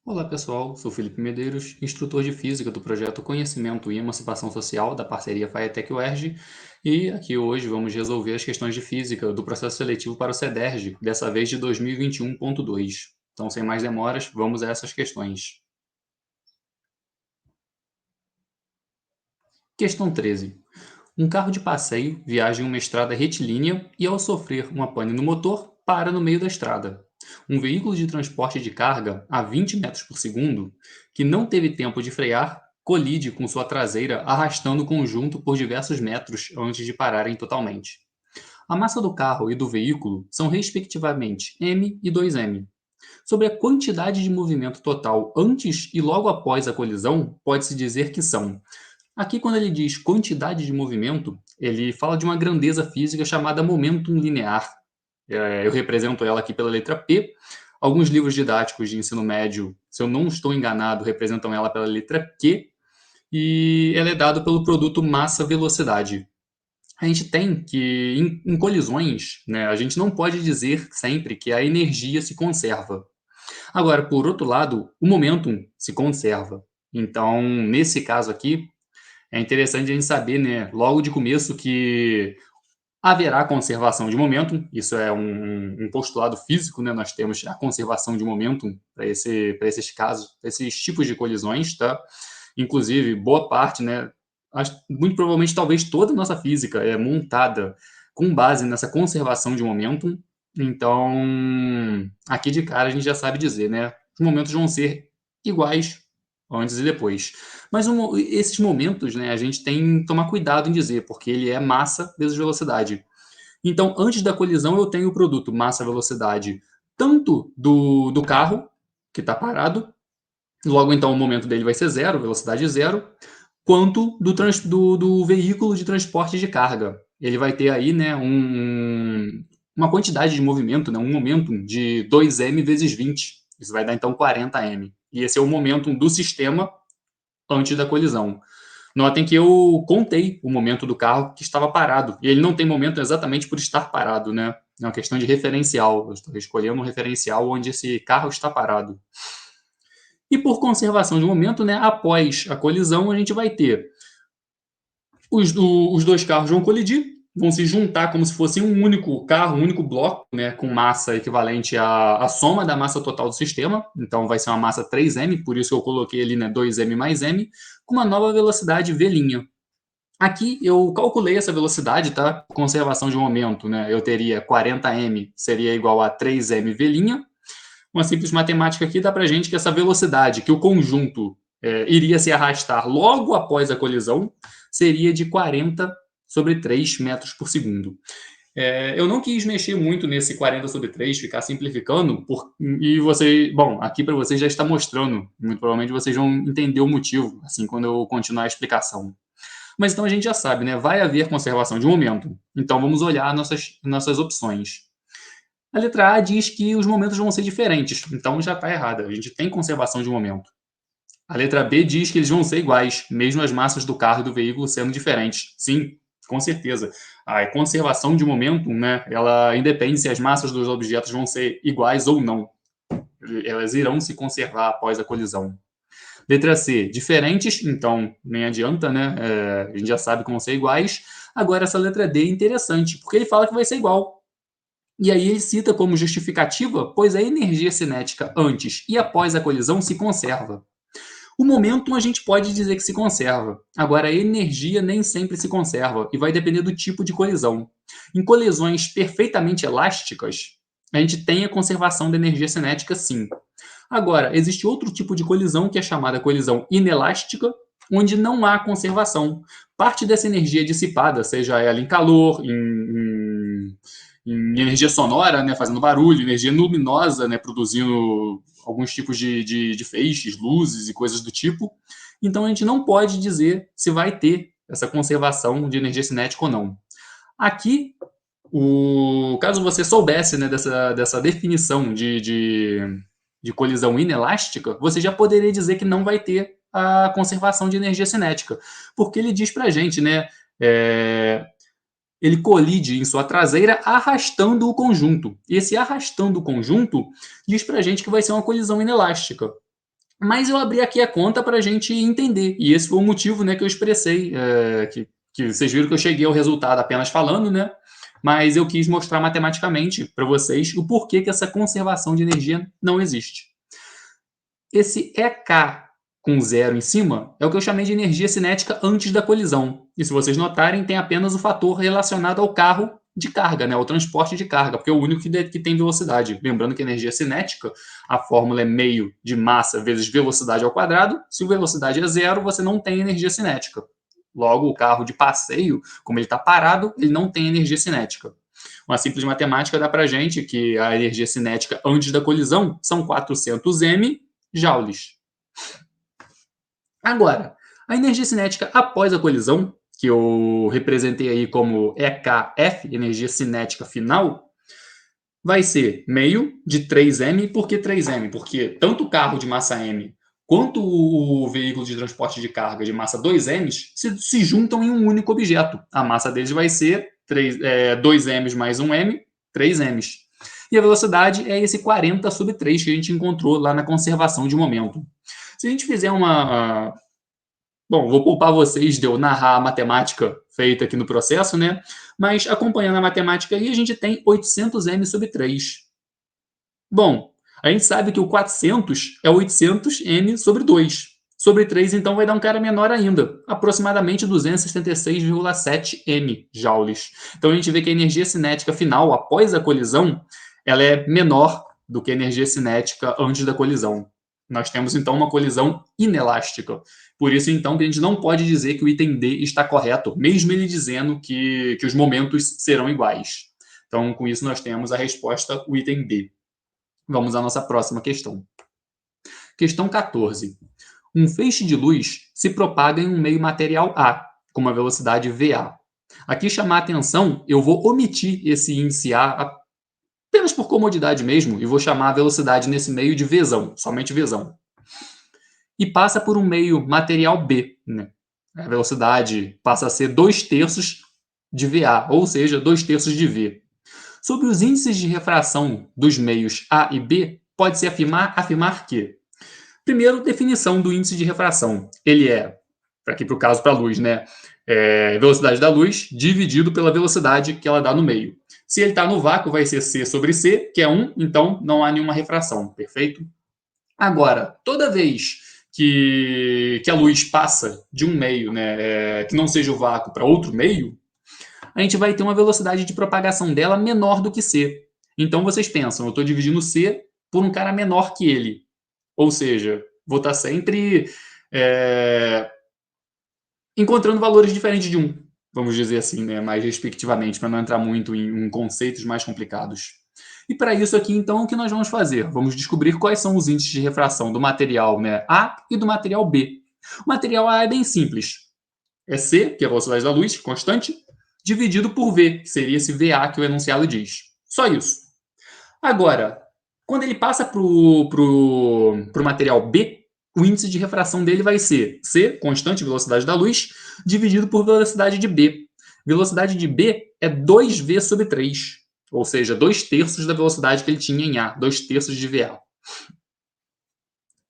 Olá pessoal, sou Felipe Medeiros, instrutor de Física do projeto Conhecimento e Emancipação Social da parceria FATEC-UERJ, e aqui hoje vamos resolver as questões de Física do processo seletivo para o CEDERJ, dessa vez de 2021.2. Então, sem mais demoras, vamos a essas questões. Questão 13. Um carro de passeio viaja em uma estrada retilínea e, ao sofrer uma pane no motor, para no meio da estrada. Um veículo de transporte de carga a 20 metros por segundo, que não teve tempo de frear, colide com sua traseira, arrastando o conjunto por diversos metros antes de pararem totalmente. A massa do carro e do veículo são respectivamente m e 2m. Sobre a quantidade de movimento total antes e logo após a colisão, pode-se dizer que são. Aqui, quando ele diz quantidade de movimento, ele fala de uma grandeza física chamada momentum linear. Eu represento ela aqui pela letra P. Alguns livros didáticos de ensino médio, se eu não estou enganado, representam ela pela letra Q. E ela é dada pelo produto massa-velocidade. A gente tem que, em colisões, né, a gente não pode dizer sempre que a energia se conserva. Agora, por outro lado, o momentum se conserva. Então, nesse caso aqui, é interessante a gente saber, né, logo de começo, que haverá conservação de momentum. Isso é um postulado físico, né? Nós temos a conservação de momentum para esses casos, para esses tipos de colisões, tá? Inclusive, boa parte, né? Muito provavelmente, talvez toda a nossa física é montada com base nessa conservação de momentum. Então, aqui de cara a gente já sabe dizer, né? Os momentos vão ser iguais antes e depois. Mas esses momentos, né, a gente tem que tomar cuidado em dizer, porque ele é massa vezes velocidade. Então, antes da colisão, eu tenho o produto massa-velocidade tanto do carro, que está parado, logo então o momento dele vai ser zero, velocidade zero, quanto do veículo de transporte de carga. Ele vai ter aí, né, uma quantidade de movimento, né, um momentum de 2m vezes 20. Isso vai dar então 40m. E esse é o momentum do sistema antes da colisão. Notem que eu contei o momento do carro que estava parado. E ele não tem momento exatamente por estar parado, né? É uma questão de referencial. Eu estou escolhendo um referencial onde esse carro está parado. E por conservação de momento, né, após a colisão, a gente vai ter os dois carros vão colidir, vão se juntar como se fosse um único carro, um único bloco, né, com massa equivalente à soma da massa total do sistema. Então vai ser uma massa 3m, por isso eu coloquei ali, né, 2m mais m, com uma nova velocidade v'. Aqui eu calculei essa velocidade, tá? Conservação de momento, né? Eu teria 40m seria igual a 3mv'. Uma simples matemática aqui dá pra gente que essa velocidade que o conjunto iria se arrastar logo após a colisão seria de 40 sobre 3 metros por segundo. Eu não quis mexer muito nesse 40 sobre 3, ficar simplificando, e você, bom, aqui para vocês já está mostrando, muito provavelmente vocês vão entender o motivo, assim, quando eu continuar a explicação. Mas então a gente já sabe, né? Vai haver conservação de momento. Então vamos olhar nossas opções. A letra A diz que os momentos vão ser diferentes, então já está errada. A gente tem conservação de momento. A letra B diz que eles vão ser iguais, mesmo as massas do carro e do veículo sendo diferentes. Sim, com certeza. A conservação de momento, né, ela independe se as massas dos objetos vão ser iguais ou não. Elas irão se conservar após a colisão. Letra C, diferentes, então nem adianta, né? A gente já sabe que vão ser iguais. Agora, essa letra D é interessante, porque ele fala que vai ser igual. E aí ele cita como justificativa, pois a energia cinética antes e após a colisão se conserva. O momento a gente pode dizer que se conserva. Agora, a energia nem sempre se conserva e vai depender do tipo de colisão. Em colisões perfeitamente elásticas, a gente tem a conservação da energia cinética, sim. Agora, existe outro tipo de colisão que é chamada colisão inelástica, onde não há conservação. Parte dessa energia é dissipada, seja ela em calor, em energia sonora, né, fazendo barulho, energia luminosa, né, produzindo alguns tipos de feixes, luzes e coisas do tipo. Então a gente não pode dizer se vai ter essa conservação de energia cinética ou não. Aqui, caso você soubesse, né, dessa definição de colisão inelástica, você já poderia dizer que não vai ter a conservação de energia cinética, porque ele diz para a gente, né, ele colide em sua traseira arrastando o conjunto. E esse arrastando o conjunto diz para a gente que vai ser uma colisão inelástica. Mas eu abri aqui a conta para a gente entender, e esse foi o motivo, né, que eu expressei, que vocês viram que eu cheguei ao resultado apenas falando, né? Mas eu quis mostrar matematicamente para vocês o porquê que essa conservação de energia não existe. Esse EK com zero em cima é o que eu chamei de energia cinética antes da colisão. E se vocês notarem, tem apenas o fator relacionado ao carro de carga, né, ao transporte de carga, porque é o único que tem velocidade. Lembrando que energia cinética, a fórmula é meio de massa vezes velocidade ao quadrado. Se a velocidade é zero, você não tem energia cinética. Logo, o carro de passeio, como ele está parado, ele não tem energia cinética. Uma simples matemática dá para gente que a energia cinética antes da colisão são 400 m joules. Agora, a energia cinética após a colisão, que eu representei aí como EKF, energia cinética final, vai ser meio de 3m. Por que 3m? Porque tanto o carro de massa m quanto o veículo de transporte de carga de massa 2m se juntam em um único objeto. A massa deles vai ser 2m mais 1m, 3m. E a velocidade é esse 40 sobre 3 que a gente encontrou lá na conservação de momento. Se a gente fizer uma. Bom, vou poupar vocês de eu narrar a matemática feita aqui no processo, né? Mas acompanhando a matemática aí, a gente tem 800m sobre 3. Bom, a gente sabe que o 400 é 800m sobre 2. Sobre 3, então, vai dar um cara menor ainda, aproximadamente 276,7 m joules. Então, a gente vê que a energia cinética final, após a colisão, ela é menor do que a energia cinética antes da colisão. Nós temos, então, uma colisão inelástica. Por isso, então, que a gente não pode dizer que o item D está correto, mesmo ele dizendo que os momentos serão iguais. Então, com isso, nós temos a resposta, o item D. Vamos à nossa próxima questão. Questão 14. Um feixe de luz se propaga em um meio material A, com uma velocidade VA. Aqui chamar a atenção, eu vou omitir esse índice A apenas por comodidade mesmo, e vou chamar a velocidade nesse meio de Vzão, somente Vzão. E passa por um meio material B, né? A velocidade passa a ser 2/3 de VA, ou seja, 2/3 de V. Sobre os índices de refração dos meios A e B, pode-se afirmar que, primeiro, definição do índice de refração. Ele é, aqui para o caso para a luz, né? Velocidade da luz dividido pela velocidade que ela dá no meio. Se ele está no vácuo, vai ser C sobre C, que é 1, então não há nenhuma refração, perfeito? Agora, toda vez que a luz passa de um meio, né, que não seja o vácuo para outro meio, a gente vai ter uma velocidade de propagação dela menor do que C. Então vocês pensam, eu estou dividindo C por um cara menor que ele. Ou seja, vou estar sempre encontrando valores diferentes de 1, vamos dizer assim, né, mais respectivamente, para não entrar muito em conceitos mais complicados. E para isso aqui, então, o que nós vamos fazer? Vamos descobrir quais são os índices de refração do material, né, A e do material B. O material A é bem simples. É C, que é a velocidade da luz, constante, dividido por V, que seria esse VA que o enunciado diz. Só isso. Agora, quando ele passa para o material B, o índice de refração dele vai ser C, constante velocidade da luz, dividido por velocidade de B. Velocidade de B é 2V sobre 3, ou seja, 2/3 da velocidade que ele tinha em A, 2/3 de VA.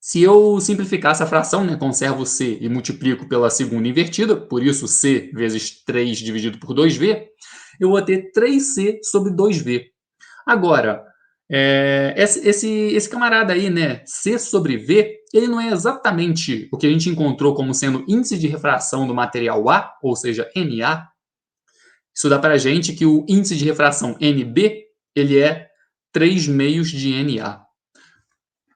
Se eu simplificar essa fração, né, conservo C e multiplico pela segunda invertida, por isso C vezes 3 dividido por 2V, eu vou ter 3C sobre 2V. Agora, esse camarada aí, né, C sobre V, ele não é exatamente o que a gente encontrou como sendo índice de refração do material A, ou seja, NA. Isso dá para a gente que o índice de refração NB, ele é 3 meios de NA.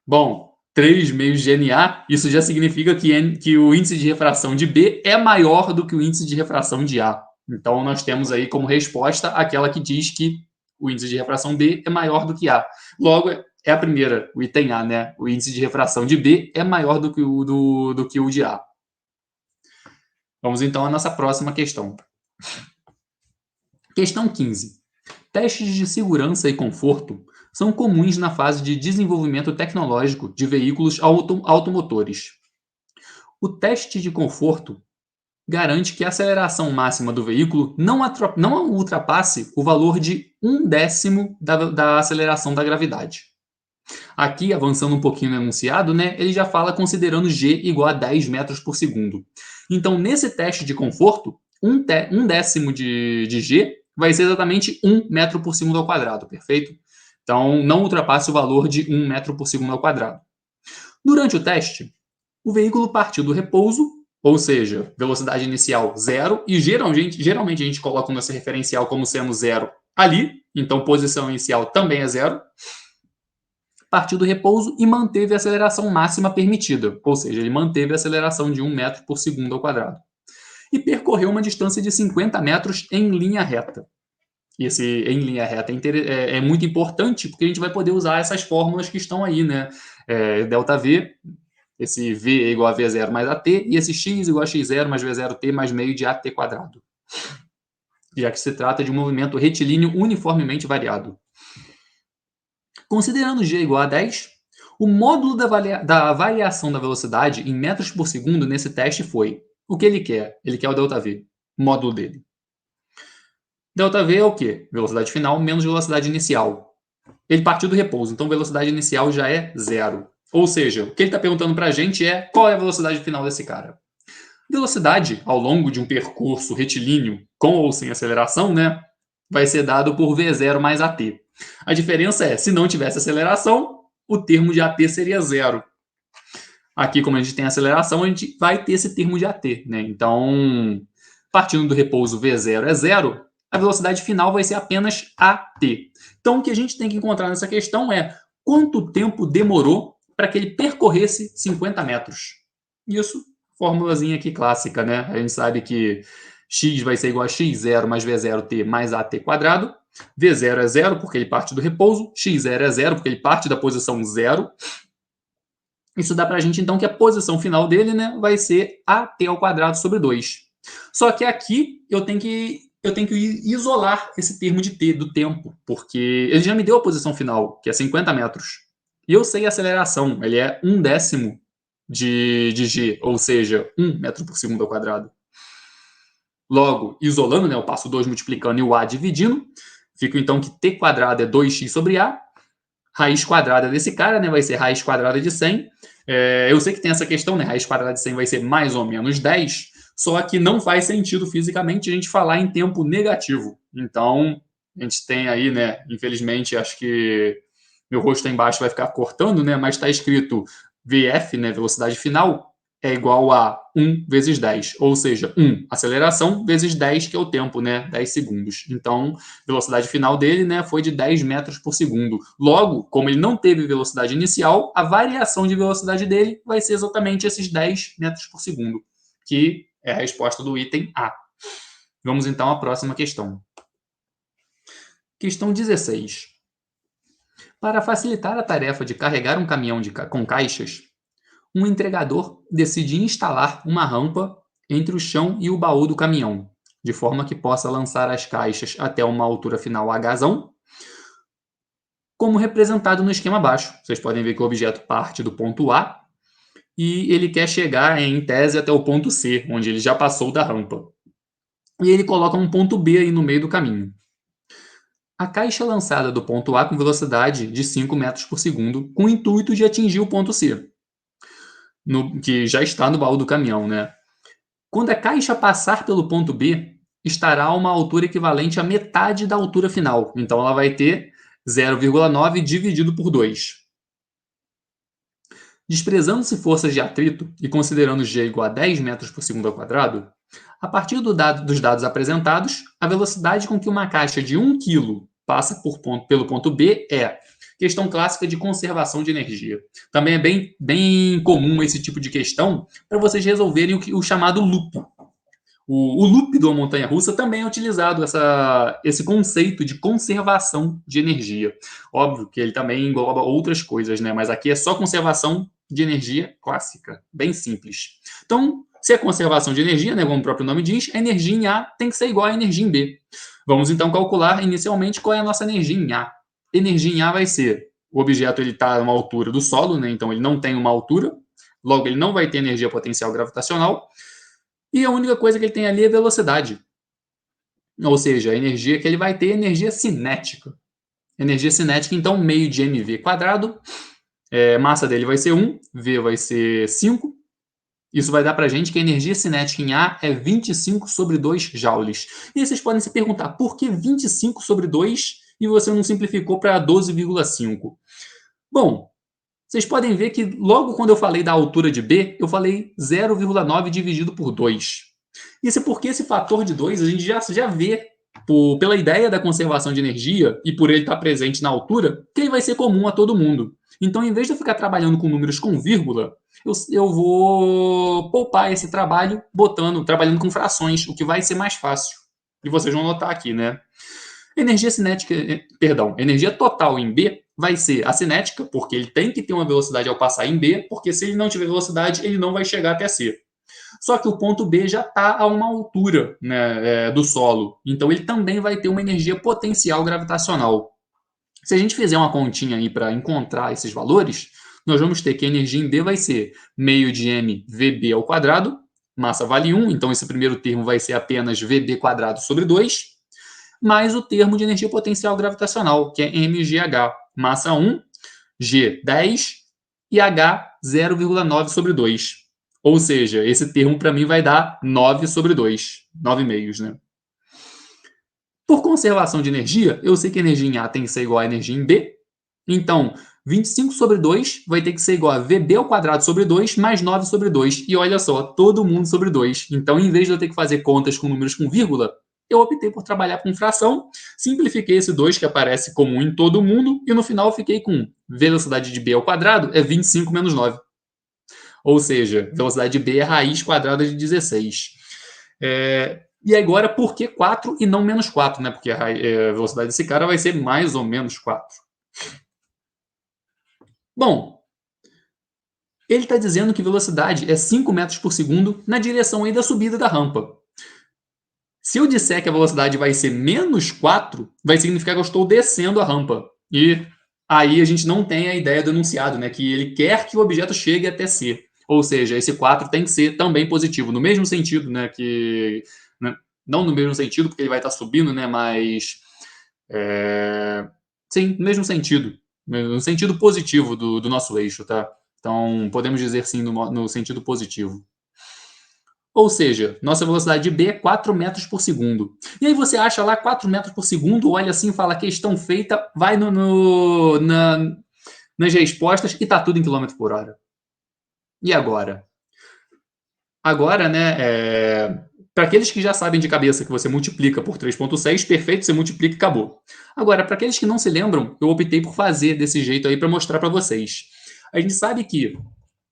Bom, 3 meios de NA, isso já significa que o índice de refração de B é maior do que o índice de refração de A. Então, nós temos aí como resposta aquela que diz que o índice de refração B é maior do que A. Logo, é a primeira, o item A, né? O índice de refração de B é maior do que o de A. Vamos então à nossa próxima questão. Questão 15. Testes de segurança e conforto são comuns na fase de desenvolvimento tecnológico de veículos automotores. O teste de conforto garante que a aceleração máxima do veículo não ultrapasse o valor de 1/10 da aceleração da gravidade. Aqui, avançando um pouquinho no enunciado, né, ele já fala considerando g igual a 10 metros por segundo. Então, nesse teste de conforto, um décimo de g vai ser exatamente 1 metro por segundo ao quadrado, perfeito? Então, não ultrapasse o valor de 1 metro por segundo ao quadrado. Durante o teste, o veículo partiu do repouso, ou seja, velocidade inicial zero, e geralmente a gente coloca o nosso referencial como sendo zero ali, então posição inicial também é zero, partiu do repouso e manteve a aceleração máxima permitida, ou seja, ele manteve a aceleração de 1 metro por segundo ao quadrado, e percorreu uma distância de 50 metros em linha reta. E esse em linha reta é muito importante porque a gente vai poder usar essas fórmulas que estão aí, né? ΔV, esse V é igual a V0 mais AT, e esse X igual a X0 mais V0T mais meio de AT quadrado. Já que se trata de um movimento retilíneo uniformemente variado. Considerando G igual a 10, o módulo da variação da velocidade em metros por segundo nesse teste foi o que ele quer? Ele quer o ΔV, o módulo dele. ΔV é o quê? Velocidade final menos velocidade inicial. Ele partiu do repouso, então velocidade inicial já é zero. Ou seja, o que ele está perguntando para a gente é qual é a velocidade final desse cara. Velocidade ao longo de um percurso retilíneo, com ou sem aceleração, né, vai ser dado por V0 mais AT. A diferença é, se não tivesse aceleração, o termo de AT seria zero. Aqui, como a gente tem aceleração, a gente vai ter esse termo de AT. Né? Então, partindo do repouso V0 é zero, a velocidade final vai ser apenas AT. Então, o que a gente tem que encontrar nessa questão é quanto tempo demorou para que ele percorresse 50 metros. Isso, formulazinha aqui clássica, né? A gente sabe que x vai ser igual a x0 mais v0t mais at quadrado. V0 é zero porque ele parte do repouso, x0 é zero porque ele parte da posição zero. Isso dá para a gente, então, que a posição final dele, né, vai ser at ao quadrado sobre 2. Só que aqui eu tenho que isolar esse termo de t, do tempo, porque ele já me deu a posição final, que é 50 metros. E eu sei a aceleração, ele é 1 décimo de g, ou seja, 1 metro por segundo ao quadrado. Logo, isolando, né, eu passo 2 multiplicando e o a dividindo, fico então que t quadrado é 2x sobre a, raiz quadrada desse cara, né, vai ser raiz quadrada de 100. Eu sei que tem essa questão, né, raiz quadrada de 100 vai ser mais ou menos 10, só que não faz sentido fisicamente a gente falar em tempo negativo. Então, a gente tem aí, né, infelizmente, acho que meu rosto aí embaixo vai ficar cortando, né, mas está escrito VF, né, velocidade final, é igual a 1 vezes 10, ou seja, 1 aceleração vezes 10, que é o tempo, né, 10 segundos. Então, velocidade final dele, né, foi de 10 metros por segundo. Logo, como ele não teve velocidade inicial, a variação de velocidade dele vai ser exatamente esses 10 metros por segundo, que é a resposta do item A. Vamos então à próxima questão. Questão 16. Para facilitar a tarefa de carregar um caminhão com caixas, um entregador decide instalar uma rampa entre o chão e o baú do caminhão, de forma que possa lançar as caixas até uma altura final Hzão, como representado no esquema abaixo. Vocês podem ver que o objeto parte do ponto A e ele quer chegar, em tese, até o ponto C, onde ele já passou da rampa. E ele coloca um ponto B aí no meio do caminho. A caixa é lançada do ponto A com velocidade de 5 metros por segundo, com o intuito de atingir o ponto C, que já está no baú do caminhão, né? Quando a caixa passar pelo ponto B, estará a uma altura equivalente à metade da altura final. Então, ela vai ter 0,9 dividido por 2. Desprezando-se forças de atrito e considerando g igual a 10 metros por segundo ao quadrado, a partir dos dados apresentados, a velocidade com que uma caixa de 1 kg passa pelo ponto B é questão clássica de conservação de energia. Também é bem comum esse tipo de questão para vocês resolverem o chamado loop. O loop de uma montanha-russa também é utilizado esse conceito de conservação de energia. Óbvio que ele também engloba outras coisas, né? Mas aqui é só conservação de energia clássica, bem simples. Então, se é conservação de energia, né, como o próprio nome diz, a energia em A tem que ser igual à energia em B. Vamos então calcular inicialmente qual é a nossa energia em A. Energia em A vai ser, o objeto está a uma altura do solo, né, então ele não tem uma altura, logo ele não vai ter energia potencial gravitacional, e a única coisa que ele tem ali é velocidade. Ou seja, a energia que ele vai ter é energia cinética. Energia cinética, então, meio de mv quadrado. Massa dele vai ser 1, V vai ser 5. Isso vai dar para a gente que a energia cinética em A é 25 sobre 2 joules. E aí vocês podem se perguntar, por que 25 sobre 2 e você não simplificou para 12,5? Bom, vocês podem ver que logo quando eu falei da altura de B, eu falei 0,9 dividido por 2. Isso é porque esse fator de 2 a gente já vê pela ideia da conservação de energia e por ele estar presente na altura, que ele vai ser comum a todo mundo. Então, em vez de eu ficar trabalhando com números com vírgula, eu vou poupar esse trabalho trabalhando com frações, o que vai ser mais fácil. E vocês vão notar aqui, né? Energia cinética, energia total em B vai ser a cinética, porque ele tem que ter uma velocidade ao passar em B, porque se ele não tiver velocidade, ele não vai chegar até C. Só que o ponto B já está a uma altura, né, do solo, então ele também vai ter uma energia potencial gravitacional. Se a gente fizer uma continha aí para encontrar esses valores, nós vamos ter que a energia em B vai ser meio de m VB ao quadrado, massa vale 1, então esse primeiro termo vai ser apenas VB quadrado sobre 2, mais o termo de energia potencial gravitacional, que é mgh, massa 1, G 10 e H 0,9 sobre 2. Ou seja, esse termo para mim vai dar 9 sobre 2, 9 meios, né? Por conservação de energia, eu sei que a energia em A tem que ser igual à energia em B. Então, 25 sobre 2 vai ter que ser igual a VB ao quadrado sobre 2 mais 9 sobre 2. E olha só, todo mundo sobre 2. Então, em vez de eu ter que fazer contas com números com vírgula, eu optei por trabalhar com fração, simplifiquei esse 2 que aparece comum em todo mundo, e no final eu fiquei com velocidade de B ao quadrado é 25 menos 9. Ou seja, velocidade de B é raiz quadrada de 16. E agora, por que 4 e não menos 4? Né? Porque a velocidade desse cara vai ser mais ou menos 4. Bom, ele está dizendo que velocidade é 5 metros por segundo na direção aí da subida da rampa. Se eu disser que a velocidade vai ser menos 4, vai significar que eu estou descendo a rampa. E aí a gente não tem a ideia do enunciado, né? Que ele quer que o objeto chegue até C. Ou seja, esse 4 tem que ser também positivo, no mesmo sentido, né? Né, não no mesmo sentido, porque ele vai estar subindo, né? Mas. Sim, no mesmo sentido. No sentido positivo do nosso eixo, tá? Então, podemos dizer sim no sentido positivo. Ou seja, nossa velocidade de B é 4 metros por segundo. E aí você acha lá 4 metros por segundo, olha assim, fala questão feita, vai nas respostas e tá tudo em quilômetro por hora. E agora? Agora, né, para aqueles que já sabem de cabeça que você multiplica por 3,6, perfeito, você multiplica e acabou. Agora, para aqueles que não se lembram, eu optei por fazer desse jeito aí para mostrar para vocês. A gente sabe que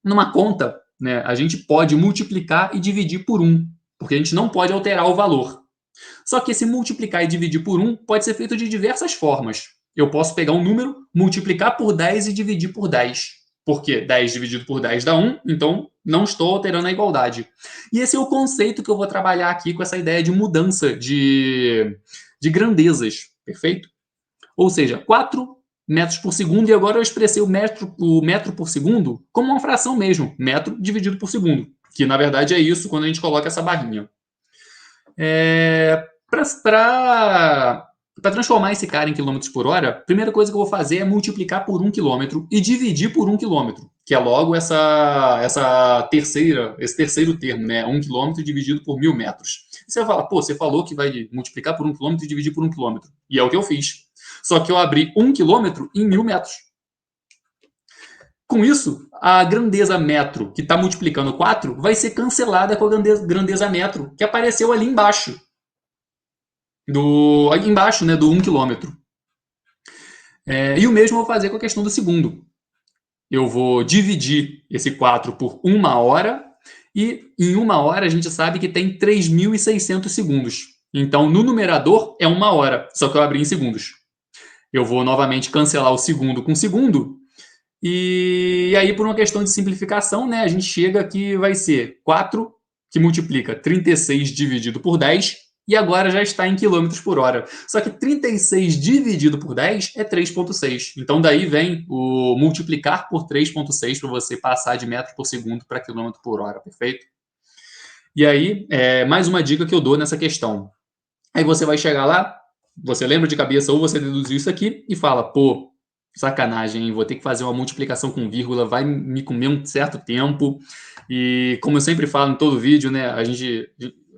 numa conta, né, a gente pode multiplicar e dividir por 1, porque a gente não pode alterar o valor. Só que esse multiplicar e dividir por 1 pode ser feito de diversas formas. Eu posso pegar um número, multiplicar por 10 e dividir por 10. Porque 10 dividido por 10 dá 1, então não estou alterando a igualdade. E esse é o conceito que eu vou trabalhar aqui com essa ideia de mudança de grandezas, perfeito? Ou seja, 4 metros por segundo, e agora eu expressei o metro por segundo como uma fração mesmo, metro dividido por segundo, que na verdade é isso quando a gente coloca essa barrinha. Para transformar esse cara em quilômetros por hora, a primeira coisa que eu vou fazer é multiplicar por 1 quilômetro e dividir por 1 quilômetro, que é logo esse terceiro termo, né? 1 quilômetro dividido por 1.000 metros. Você vai falar, pô, você falou que vai multiplicar por 1 quilômetro e dividir por 1 quilômetro. E é o que eu fiz. Só que eu abri 1 quilômetro em 1.000 metros. Com isso, a grandeza metro, que está multiplicando 4, vai ser cancelada com a grandeza metro, que apareceu ali embaixo. Aqui embaixo, né, do 1 quilômetro. E o mesmo eu vou fazer com a questão do segundo. Eu vou dividir esse 4 por 1 hora, e em 1 hora a gente sabe que tem 3.600 segundos. Então, no numerador é 1 hora, só que eu abri em segundos. Eu vou novamente cancelar o segundo com segundo, e aí, por uma questão de simplificação, né, a gente chega que vai ser 4, que multiplica 36 dividido por 10, e agora já está em quilômetros por hora. Só que 36 dividido por 10 é 3,6. Então, daí vem o multiplicar por 3,6 para você passar de metro por segundo para quilômetro por hora, perfeito? E aí, mais uma dica que eu dou nessa questão. Aí você vai chegar lá, Você lembra de cabeça ou você deduziu isso aqui e fala, pô, sacanagem, hein? Vou ter que fazer uma multiplicação com vírgula, vai me comer um certo tempo. E como eu sempre falo em todo vídeo, né?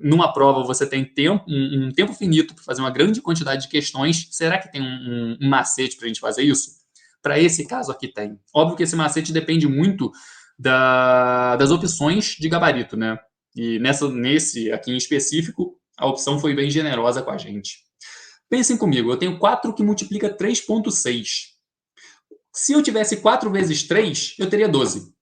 Numa prova você tem tempo, um tempo finito para fazer uma grande quantidade de questões. Será que tem um macete para a gente fazer isso? Para esse caso aqui tem. Óbvio que esse macete depende muito das opções de gabarito, né? E nesse aqui em específico, a opção foi bem generosa com a gente. Pensem comigo, eu tenho 4 que multiplica 3,6. Se eu tivesse 4 vezes 3, eu teria 12.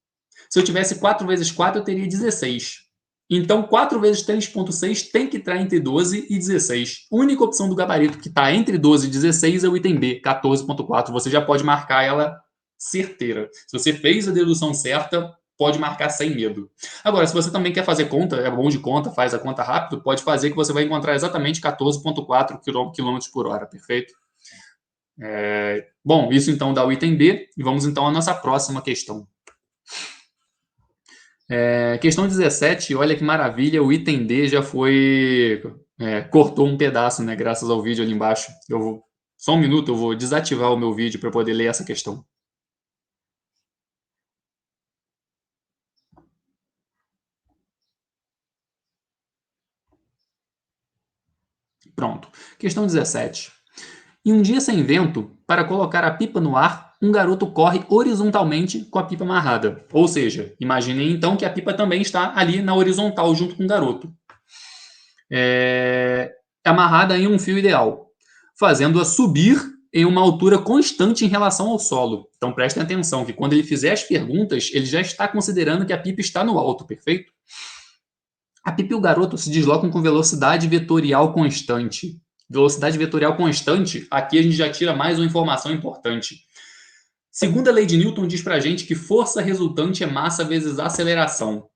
Se eu tivesse 4 vezes 4, eu teria 16. Então, 4 vezes 3,6 tem que estar entre 12 e 16. A única opção do gabarito que está entre 12 e 16 é o item B, 14,4. Você já pode marcar ela certeira. Se você fez a dedução certa, pode marcar sem medo. Agora, se você também quer fazer conta, é bom de conta, faz a conta rápido, pode fazer que você vai encontrar exatamente 14,4 km por hora, perfeito? Bom, isso então dá o item B, e vamos então à nossa próxima questão. Questão 17, olha que maravilha, o item D já foi... cortou um pedaço, né, graças ao vídeo ali embaixo. Só um minuto, eu vou desativar o meu vídeo para poder ler essa questão. Pronto. Questão 17. Em um dia sem vento, para colocar a pipa no ar, um garoto corre horizontalmente com a pipa amarrada. Ou seja, imaginem então que a pipa também está ali na horizontal junto com o garoto. Amarrada em um fio ideal, fazendo-a subir em uma altura constante em relação ao solo. Então prestem atenção que quando ele fizer as perguntas, ele já está considerando que a pipa está no alto, perfeito? A pipa e o garoto se deslocam com velocidade vetorial constante. Velocidade vetorial constante, aqui a gente já tira mais uma informação importante. Segunda lei de Newton diz pra gente que força resultante é massa vezes aceleração.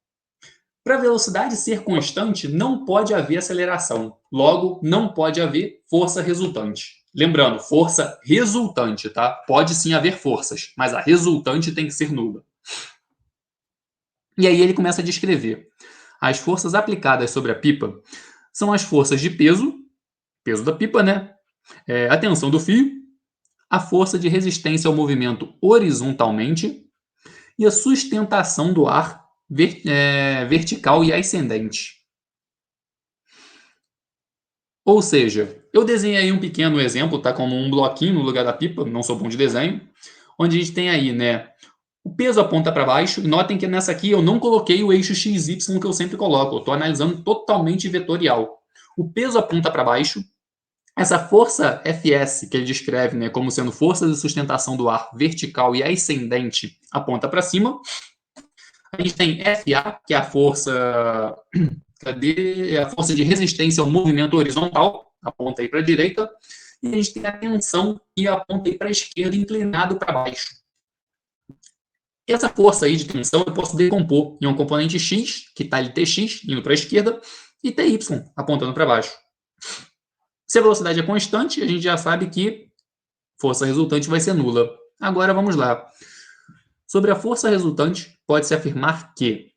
Para a velocidade ser constante, não pode haver aceleração. Logo, não pode haver força resultante. Lembrando, força resultante, tá? Pode sim haver forças, mas a resultante tem que ser nula. E aí ele começa a descrever. As forças aplicadas sobre a pipa são as forças de peso, peso da pipa, né? A tensão do fio, a força de resistência ao movimento horizontalmente e a sustentação do ar vertical e ascendente. Ou seja, eu desenhei aí um pequeno exemplo, tá? Como um bloquinho no lugar da pipa, não sou bom de desenho, onde a gente tem aí, né? O peso aponta para baixo, e notem que nessa aqui eu não coloquei o eixo XY que eu sempre coloco, eu estou analisando totalmente vetorial. O peso aponta para baixo, essa força Fs, que ele descreve, né, como sendo força de sustentação do ar vertical e ascendente, aponta para cima. A gente tem Fa, que é a força, cadê? A força de resistência ao movimento horizontal, aponta aí para a direita. E a gente tem a tensão, que aponta aí para a esquerda, inclinado para baixo. Essa força aí de tensão eu posso decompor em um componente x, que está ali Tx, indo para a esquerda, e Ty, apontando para baixo. Se a velocidade é constante, a gente já sabe que força resultante vai ser nula. Agora vamos lá. Sobre a força resultante, pode-se afirmar que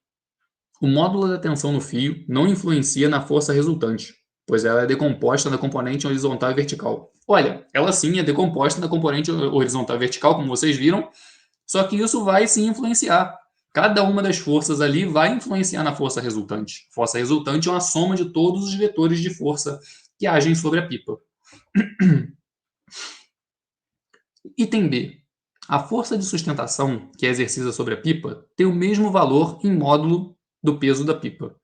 o módulo da tensão no fio não influencia na força resultante, pois ela é decomposta na componente horizontal e vertical. Olha, ela sim é decomposta na componente horizontal e vertical, como vocês viram, só que isso vai sim influenciar. Cada uma das forças ali vai influenciar na força resultante. Força resultante é uma soma de todos os vetores de força que agem sobre a pipa. Item B. A força de sustentação que é exercida sobre a pipa tem o mesmo valor em módulo do peso da pipa.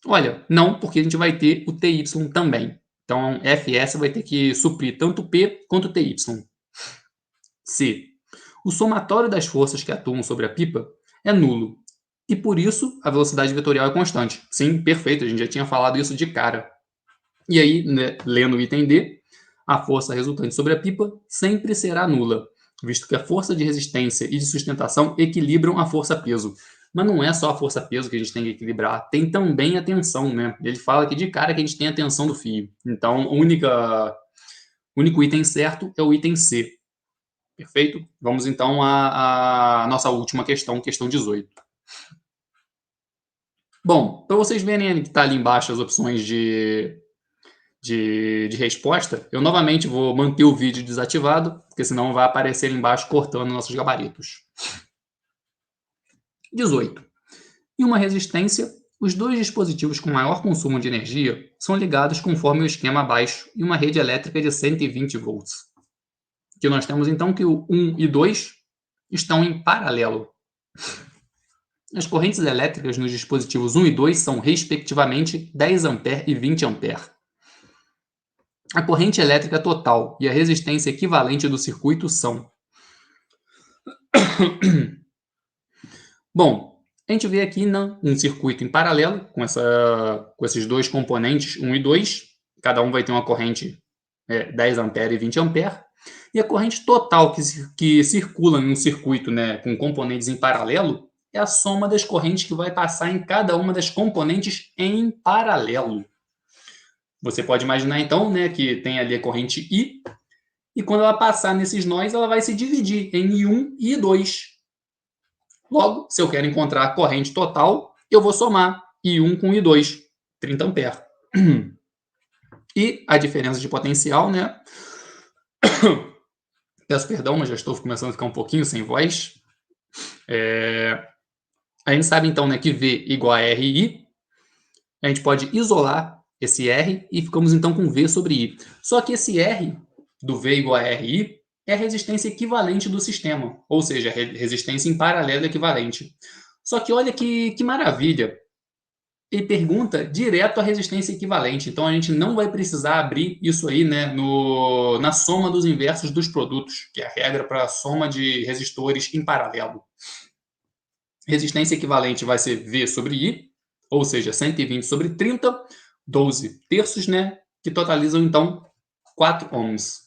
Olha, não, porque a gente vai ter o Ty também. Então, Fs vai ter que suprir tanto P quanto Ty. C. O somatório das forças que atuam sobre a pipa é nulo. E por isso a velocidade vetorial é constante. Sim, perfeito, a gente já tinha falado isso de cara. E aí, né, lendo o item D, a força resultante sobre a pipa sempre será nula, visto que a força de resistência e de sustentação equilibram a força-peso. Mas não é só a força-peso que a gente tem que equilibrar, tem também a tensão, né? Ele fala aqui de cara que a gente tem a tensão do fio. Então, o único item certo é o item C. Perfeito? Vamos então à nossa última questão, questão 18. Bom, para vocês verem que está ali embaixo as opções de resposta, eu novamente vou manter o vídeo desativado, porque senão vai aparecer ali embaixo cortando nossos gabaritos. 18. Em uma resistência, os dois dispositivos com maior consumo de energia são ligados conforme o esquema abaixo em uma rede elétrica de 120 volts. Que nós temos então que o 1 e 2 estão em paralelo. As correntes elétricas nos dispositivos 1 e 2 são, respectivamente, 10 A e 20 A. A corrente elétrica total e a resistência equivalente do circuito são. Bom, a gente vê aqui um circuito em paralelo com esses dois componentes, 1 e 2. Cada um vai ter uma corrente 10 A e 20 A. E a corrente total que circula em um circuito, né, com componentes em paralelo é a soma das correntes que vai passar em cada uma das componentes em paralelo. Você pode imaginar, então, né, que tem ali a corrente I, e quando ela passar nesses nós, ela vai se dividir em I1 e I2. Logo, se eu quero encontrar a corrente total, eu vou somar I1 com I2, 30 A. E a diferença de potencial, né? Peço perdão, mas já estou começando a ficar um pouquinho sem voz. A gente sabe, então, né, que V igual a RI. A gente pode isolar esse R e ficamos, então, com V sobre I. Só que esse R do V igual a RI é a resistência equivalente do sistema, ou seja, a resistência em paralelo equivalente. Só que olha que maravilha. Ele pergunta direto a resistência equivalente, então a gente não vai precisar abrir isso aí, né, na soma dos inversos dos produtos, que é a regra para a soma de resistores em paralelo. Resistência equivalente vai ser V sobre I, ou seja, 120 sobre 30, 12 terços, né, que totalizam, então, 4 ohms.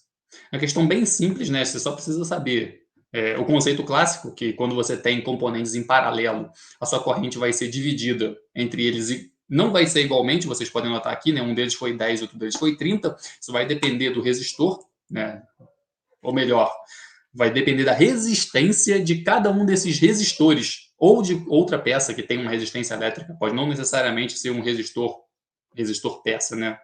É uma questão bem simples, né, você só precisa saber o conceito clássico, que quando você tem componentes em paralelo, a sua corrente vai ser dividida entre eles e não vai ser igualmente, vocês podem notar aqui, né, um deles foi 10, outro deles foi 30, isso vai depender do resistor, né, ou melhor, vai depender da resistência de cada um desses resistores, ou de outra peça que tem uma resistência elétrica, pode não necessariamente ser um resistor peça, né?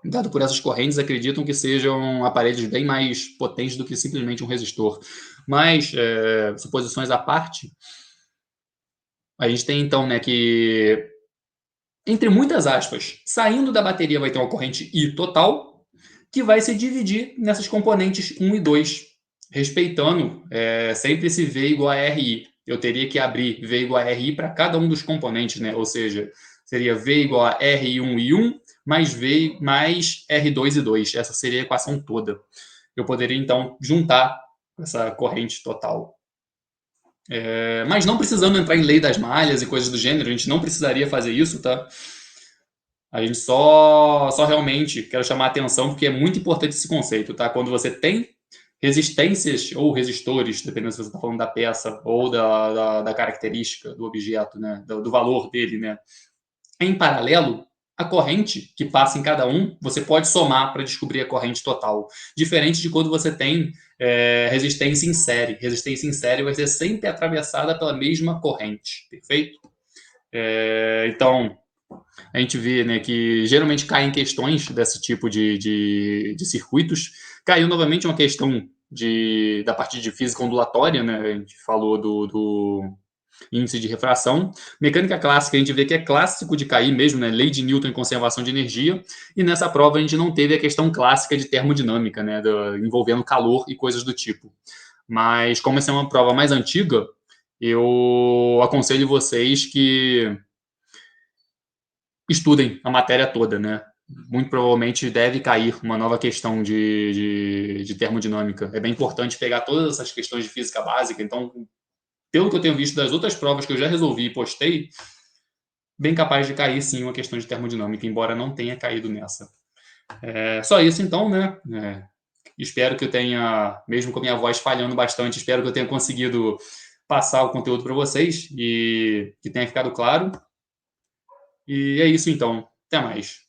Dado por essas correntes, acreditam que sejam aparelhos bem mais potentes do que simplesmente um resistor. Mas, suposições à parte, a gente tem então, né, que, entre muitas aspas, saindo da bateria vai ter uma corrente I total, que vai se dividir nessas componentes 1 e 2, respeitando sempre esse V igual a RI. Eu teria que abrir V igual a RI para cada um dos componentes, né? Ou seja, seria V igual a RI1 e 1 mais V mais R2 e 2. Essa seria a equação toda. Eu poderia, então, juntar essa corrente total. Mas não precisando entrar em lei das malhas e coisas do gênero, a gente não precisaria fazer isso, tá? A gente só realmente quero chamar a atenção porque é muito importante esse conceito, tá? Quando você tem resistências ou resistores, dependendo se você está falando da peça ou da característica do objeto, né? Do valor dele, né? Em paralelo, a corrente que passa em cada um, você pode somar para descobrir a corrente total. Diferente de quando você tem resistência em série. Resistência em série vai ser sempre atravessada pela mesma corrente, perfeito? Então, a gente vê, né, que geralmente caem questões desse tipo de circuitos. Caiu novamente uma questão da parte de física ondulatória, né? A gente falou do índice de refração. Mecânica clássica, a gente vê que é clássico de cair mesmo, né? Lei de Newton em conservação de energia. E nessa prova a gente não teve a questão clássica de termodinâmica, né? Envolvendo calor e coisas do tipo. Mas como essa é uma prova mais antiga, eu aconselho vocês que estudem a matéria toda, né? Muito provavelmente deve cair uma nova questão de termodinâmica. É bem importante pegar todas essas questões de física básica. Então, pelo que eu tenho visto das outras provas que eu já resolvi e postei, bem capaz de cair sim uma questão de termodinâmica, embora não tenha caído nessa. Só isso então, né? Espero que eu tenha, mesmo com a minha voz falhando bastante, espero que eu tenha conseguido passar o conteúdo para vocês e que tenha ficado claro. E é isso então. Até mais.